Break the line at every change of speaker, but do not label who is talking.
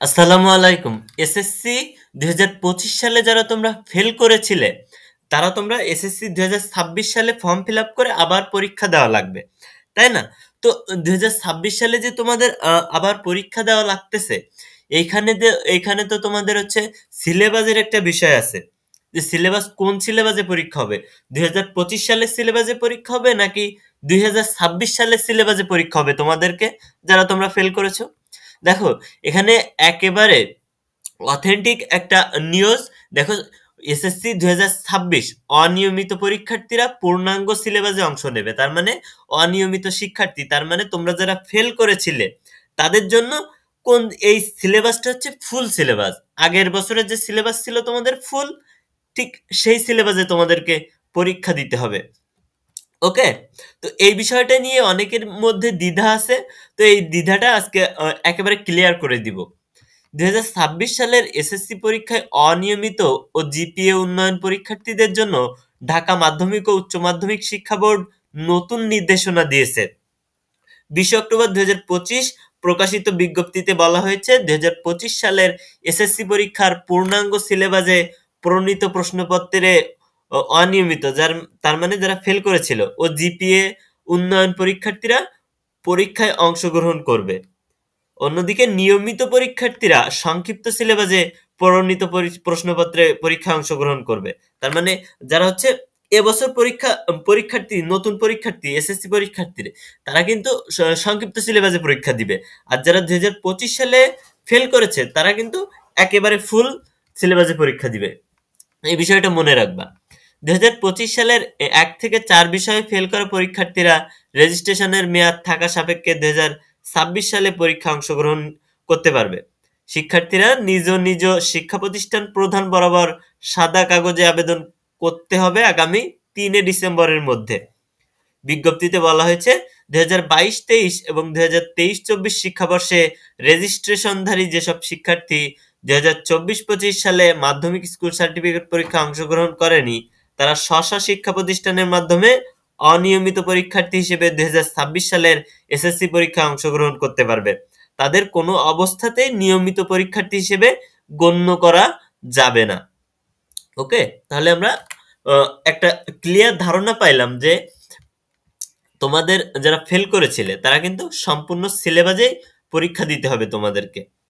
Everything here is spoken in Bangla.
আসসালামু আলাইকুম। এসএসসি ২০২৫ সালে যারা তোমরা ফেল করেছিলে, তারা তোমরা এসএসসি ২০২৬ সালে ফর্ম ফিল আপ করে আবার পরীক্ষা দেওয়া লাগবে। তাই না? তো ২০২৬ সালে যে তোমাদের আবার পরীক্ষা দেওয়া লাগতেছে, এইখানে তো তোমাদের হচ্ছে সিলেবাসের একটা বিষয় আছে। যে সিলেবাস কোন সিলেবাসে পরীক্ষা হবে? ২০২৫ সালের সিলেবাসে পরীক্ষা হবে নাকি ২০২৬ সালের সিলেবাসে পরীক্ষা হবে তোমাদেরকে, যারা তোমরা ফেল করেছো? দেখো, এখানে একেবারে অথেন্টিক একটা নিউজ। দেখো, এসএসসি ২০২৬ অনিয়মিত পরীক্ষার্থীরা পূর্ণাঙ্গ সিলেবাসে অংশ নেবে। তার মানে অনিয়মিত শিক্ষার্থী, তার মানে তোমরা যারা ফেল করেছিলে তাদের জন্য কোন এই সিলেবাসটা হচ্ছে ফুল সিলেবাস। আগের বছরের যে সিলেবাস ছিল তোমাদের ফুল, ঠিক সেই সিলেবাসে তোমাদেরকে পরীক্ষা দিতে হবে। ওকে, তো এই বিষয়টা নিয়ে অনেকের মধ্যে দ্বিধা আছে। তো এই দ্বিধাটা আজকে একেবারে ক্লিয়ার করে দিব। ২০২৬ সালের এসএসসি পরীক্ষায় অনিয়মিত ও জিপিএ উন্নয়ন পরীক্ষার্থীদের জন্য ঢাকা মাধ্যমিক ও উচ্চ মাধ্যমিক শিক্ষা বোর্ড নতুন নির্দেশনা দিয়েছে। ২০ অক্টোবর ২০২৫ প্রকাশিত বিজ্ঞপ্তিতে বলা হয়েছে, ২০২৫ সালের এসএসসি পরীক্ষার পূর্ণাঙ্গ সিলেবাসে প্রণীত প্রশ্নপত্রে অনিয়মিত, তার মানে যারা ফেল করেছিল, ও জিপিএ উন্নয়ন পরীক্ষার্থীরা পরীক্ষায় অংশগ্রহণ করবে। অন্যদিকে নিয়মিত পরীক্ষার্থীরা সংক্ষিপ্ত সিলেবাসে প্রণীত প্রশ্নপত্রে পরীক্ষায় অংশগ্রহণ করবে। তার মানে যারা হচ্ছে এবছর পরীক্ষার্থী, নতুন পরীক্ষার্থী, এসএসসি পরীক্ষার্থীরা, তারা কিন্তু সংক্ষিপ্ত সিলেবাসে পরীক্ষা দিবে। আর যারা ২০২৫ সালে ফেল করেছে তারা কিন্তু একেবারে ফুল সিলেবাসে পরীক্ষা দিবে। এই বিষয়টা মনে রাখবা। ২০২৫ সালের ১ থেকে ৪ বিষয়ে ফেল করা পরীক্ষার্থীরা রেজিস্ট্রেশনের মেয়াদ থাকা সাপেক্ষে ২০২৬ সালে পরীক্ষা অংশগ্রহণ করতে পারবে। শিক্ষার্থীরা নিজ নিজ শিক্ষা প্রতিষ্ঠান প্রধান বরাবর সাদা কাগজে আবেদন করতে হবে আগামী ৩ ডিসেম্বরের মধ্যে। বিজ্ঞপ্তিতে বলা হয়েছে, ২০২২-২৩ এবং ২০২৩-২৪ শিক্ষাবর্ষে রেজিস্ট্রেশনধারী যেসব শিক্ষার্থী ২০২৪-২৫ সালে মাধ্যমিক স্কুল সার্টিফিকেট পরীক্ষায় অংশগ্রহণ করেনি, তারা স্ব শিক্ষা প্রতিষ্ঠানের মাধ্যমে অনিয়মিত পরীক্ষার্থী হিসেবে ২০২৬ সালের এসএসসি পরীক্ষায় অংশগ্রহণ করতে পারবে। তাদের কোনো অবস্থাতেই নিয়মিত পরীক্ষার্থী হিসেবে গণ্য করা যাবে না। ওকে, তাহলে আমরা একটা ক্লিয়ার ধারণা পাইলাম যে তোমাদের যারা ফেল করেছিলে তারা কিন্তু সম্পূর্ণ সিলেবাসেই পরীক্ষা দিতে হবে তোমাদেরকে।